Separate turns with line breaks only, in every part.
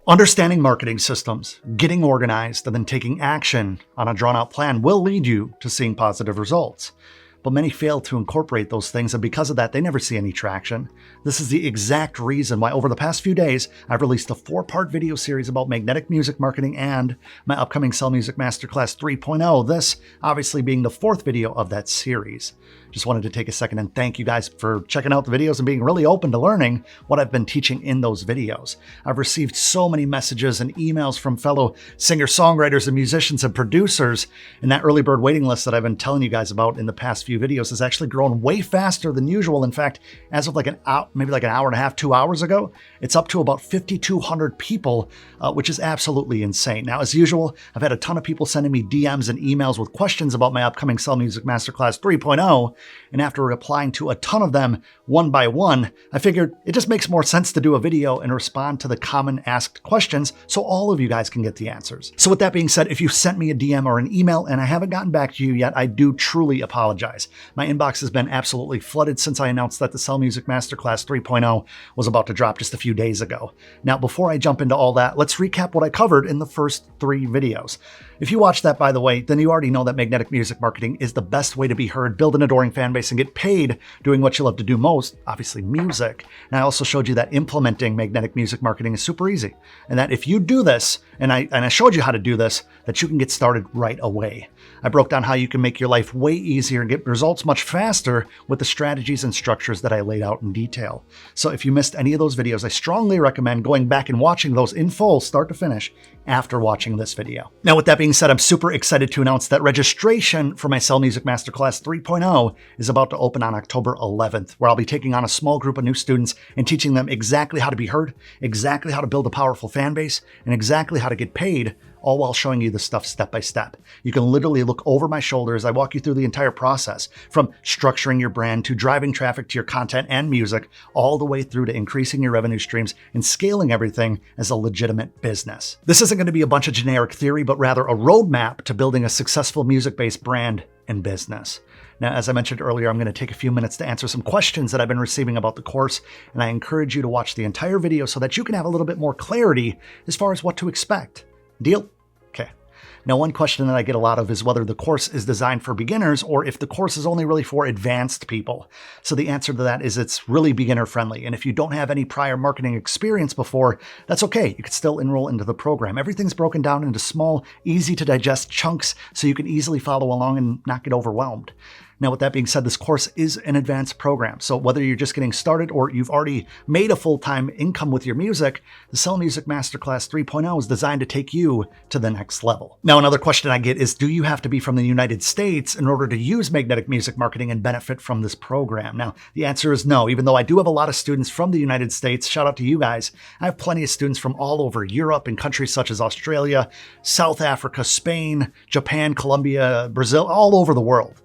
Understanding marketing systems, getting organized, and then taking action on a drawn-out plan will lead you to seeing positive results. But many fail to incorporate those things, and because of that, they never see any traction. This is the exact reason why over the past few days, I've released a 4-part video series about magnetic music marketing and my upcoming Sell Music Masterclass 3.0, this obviously being the 4th video of that series. Just wanted to take a second and thank you guys for checking out the videos and being really open to learning what I've been teaching in those videos. I've received so many messages and emails from fellow singer-songwriters and musicians and producers, and that early bird waiting list that I've been telling you guys about in the past few videos has actually grown way faster than usual. In fact, as of maybe an hour and a half, 2 hours ago, it's up to about 5,200 people, which is absolutely insane. Now, as usual, I've had a ton of people sending me DMs and emails with questions about my upcoming Sell Music Masterclass 3.0, and after replying to a ton of them one by one, I figured it just makes more sense to do a video and respond to the common asked questions so all of you guys can get the answers. So with that being said, if you sent me a DM or an email and I haven't gotten back to you yet, I do truly apologize. My inbox has been absolutely flooded since I announced that the Sell Music Masterclass 3.0 was about to drop just a few days ago. Now, before I jump into all that, let's recap what I covered in the first 3 videos. If you watched that, by the way, then you already know that magnetic music marketing is the best way to be heard, build an adoring fan base, and get paid doing what you love to do most, obviously music. And I also showed you that implementing magnetic music marketing is super easy. And that if you do this, and I showed you how to do this, that you can get started right away. I broke down how you can make your life way easier and get results much faster with the strategies and structures that I laid out in detail. So if you missed any of those videos, I strongly recommend going back and watching those in full, start to finish, after watching this video. Now, with that being said, I'm super excited to announce that registration for my Sell Music Masterclass 3.0 is about to open on October 11th, where I'll be taking on a small group of new students and teaching them exactly how to be heard, exactly how to build a powerful fan base, and exactly how to get paid, all while showing you the stuff step by step. You can literally look over my shoulder as I walk you through the entire process, from structuring your brand to driving traffic to your content and music, all the way through to increasing your revenue streams and scaling everything as a legitimate business. This isn't going to be a bunch of generic theory, but rather a roadmap to building a successful music-based brand and business. Now, as I mentioned earlier, I'm going to take a few minutes to answer some questions that I've been receiving about the course, and I encourage you to watch the entire video so that you can have a little bit more clarity as far as what to expect. Deal? Okay. Now, one question that I get a lot of is whether the course is designed for beginners or if the course is only really for advanced people. So the answer to that is it's really beginner friendly. And if you don't have any prior marketing experience before, that's okay. You can still enroll into the program. Everything's broken down into small, easy to digest chunks so you can easily follow along and not get overwhelmed. Now, with that being said, this course is an advanced program. So whether you're just getting started or you've already made a full-time income with your music, the Sell Music Masterclass 3.0 is designed to take you to the next level. Now, another question I get is, do you have to be from the United States in order to use magnetic music marketing and benefit from this program? Now, the answer is no. Even though I do have a lot of students from the United States, shout out to you guys, I have plenty of students from all over Europe and countries such as Australia, South Africa, Spain, Japan, Colombia, Brazil, all over the world.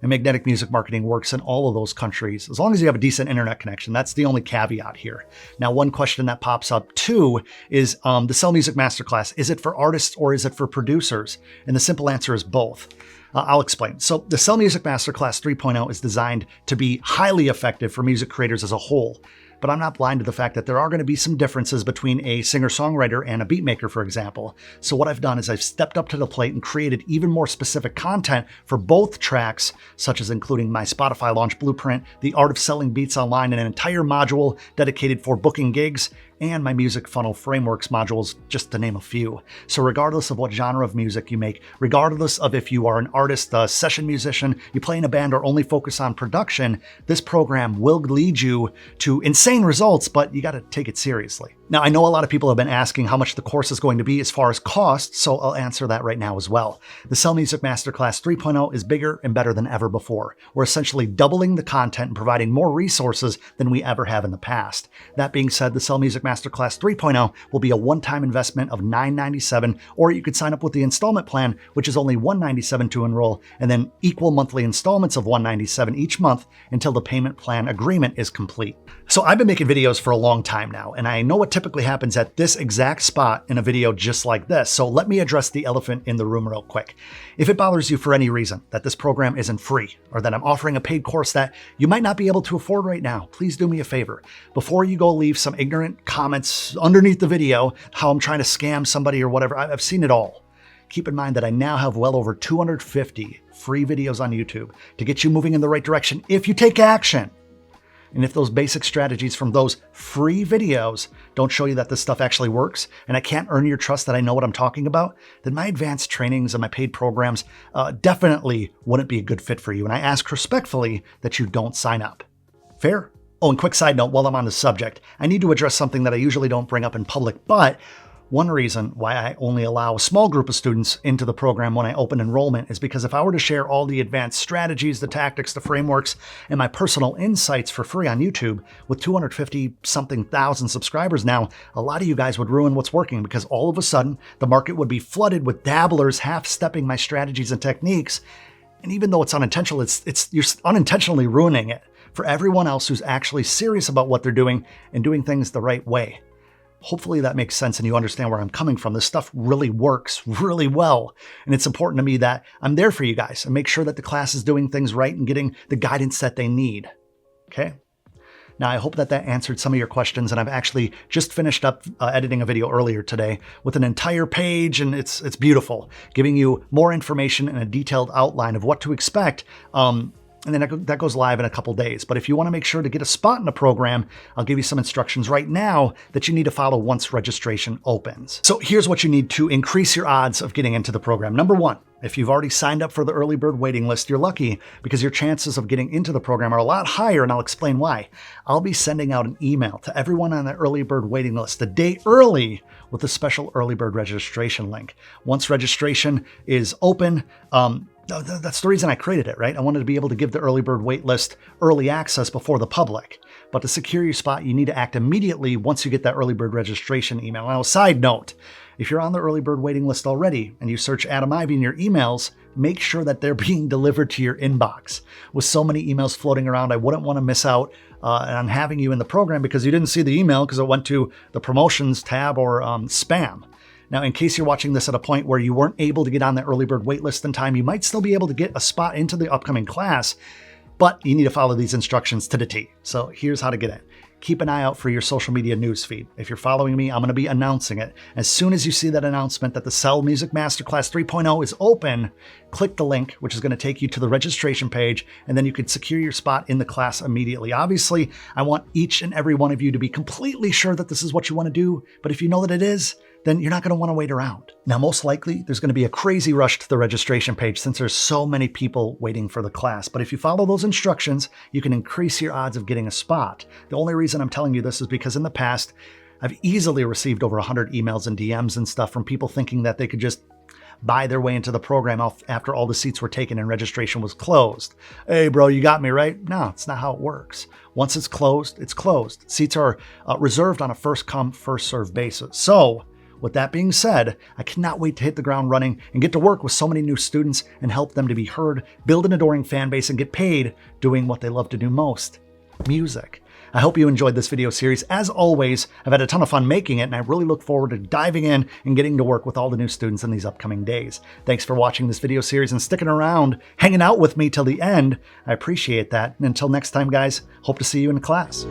And magnetic music marketing works in all of those countries, as long as you have a decent internet connection. That's the only caveat here. Now, one question that pops up too is the Sell Music Masterclass, is it for artists or is it for producers? And the simple answer is both. I'll explain. So the Sell Music Masterclass 3.0 is designed to be highly effective for music creators as a whole. But I'm not blind to the fact that there are going to be some differences between a singer-songwriter and a beatmaker, for example. So what I've done is I've stepped up to the plate and created even more specific content for both tracks, such as including my Spotify launch blueprint, the art of selling beats online, and an entire module dedicated for booking gigs, and my music funnel frameworks modules, just to name a few. So regardless of what genre of music you make, regardless of if you are an artist, a session musician, you play in a band, or only focus on production, this program will lead you to insane results, but you got to take it seriously. Now, I know a lot of people have been asking how much the course is going to be as far as cost, so I'll answer that right now as well. The Sell Music Masterclass 3.0 is bigger and better than ever before. We're essentially doubling the content and providing more resources than we ever have in the past. That being said, the Sell Music Masterclass 3.0 will be a one-time investment of $997, or you could sign up with the installment plan, which is only $197 to enroll, and then equal monthly installments of $197 each month until the payment plan agreement is complete. So I've been making videos for a long time now, and I know what typically happens at this exact spot in a video just like this. So let me address the elephant in the room real quick. If it bothers you for any reason that this program isn't free, or that I'm offering a paid course that you might not be able to afford right now, please do me a favor. Before you go leave some ignorant comments underneath the video, how I'm trying to scam somebody or whatever. I've seen it all. Keep in mind that I now have well over 250 free videos on YouTube to get you moving in the right direction if you take action. And if those basic strategies from those free videos don't show you that this stuff actually works, and I can't earn your trust that I know what I'm talking about, then my advanced trainings and my paid programs definitely wouldn't be a good fit for you. And I ask respectfully that you don't sign up. Fair? Oh, and quick side note, while I'm on the subject, I need to address something that I usually don't bring up in public, but one reason why I only allow a small group of students into the program when I open enrollment is because if I were to share all the advanced strategies, the tactics, the frameworks, and my personal insights for free on YouTube, with 250-something thousand subscribers now, a lot of you guys would ruin what's working because all of a sudden, the market would be flooded with dabblers half-stepping my strategies and techniques. And even though it's unintentional, you're unintentionally ruining it for everyone else who's actually serious about what they're doing and doing things the right way. Hopefully that makes sense and you understand where I'm coming from. This stuff really works really well. And it's important to me that I'm there for you guys and make sure that the class is doing things right and getting the guidance that they need. Okay? Now, I hope that answered some of your questions, and I've actually just finished up editing a video earlier today with an entire page, and it's beautiful, giving you more information and a detailed outline of what to expect. And then that goes live in a couple days. But if you want to make sure to get a spot in the program, I'll give you some instructions right now that you need to follow once registration opens. So here's what you need to increase your odds of getting into the program. Number one, if you've already signed up for the early bird waiting list, you're lucky because your chances of getting into the program are a lot higher, and I'll explain why. I'll be sending out an email to everyone on the early bird waiting list a day early with a special early bird registration link. Once registration is open, that's the reason I created it, right? I wanted to be able to give the early bird wait list early access before the public. But to secure your spot, you need to act immediately once you get that early bird registration email. Now, a side note, if you're on the early bird waiting list already and you search Adam Ivy in your emails, make sure that they're being delivered to your inbox. With so many emails floating around, I wouldn't want to miss out on having you in the program because you didn't see the email because it went to the promotions tab or spam. Now, in case you're watching this at a point where you weren't able to get on the early bird waitlist in time, you might still be able to get a spot into the upcoming class, but you need to follow these instructions to the T. So here's how to get in. Keep an eye out for your social media newsfeed. If you're following me, I'm going to be announcing it. As soon as you see that announcement that the Sell Music Masterclass 3.0 is open, click the link, which is going to take you to the registration page, and then you can secure your spot in the class immediately. Obviously, I want each and every one of you to be completely sure that this is what you want to do, but if you know that it is, then you're not going to want to wait around. Now, most likely, there's going to be a crazy rush to the registration page since there's so many people waiting for the class. But if you follow those instructions, you can increase your odds of getting a spot. The only reason I'm telling you this is because in the past, I've easily received over 100 emails and DMs and stuff from people thinking that they could just buy their way into the program after all the seats were taken and registration was closed. Hey, bro, you got me, right? No, it's not how it works. Once it's closed, it's closed. Seats are reserved on a first-come, first-served basis. So, with that being said, I cannot wait to hit the ground running and get to work with so many new students and help them to be heard, build an adoring fan base, and get paid doing what they love to do most, music. I hope you enjoyed this video series. As always, I've had a ton of fun making it, and I really look forward to diving in and getting to work with all the new students in these upcoming days. Thanks for watching this video series and sticking around, hanging out with me till the end. I appreciate that. And until next time, guys, hope to see you in class.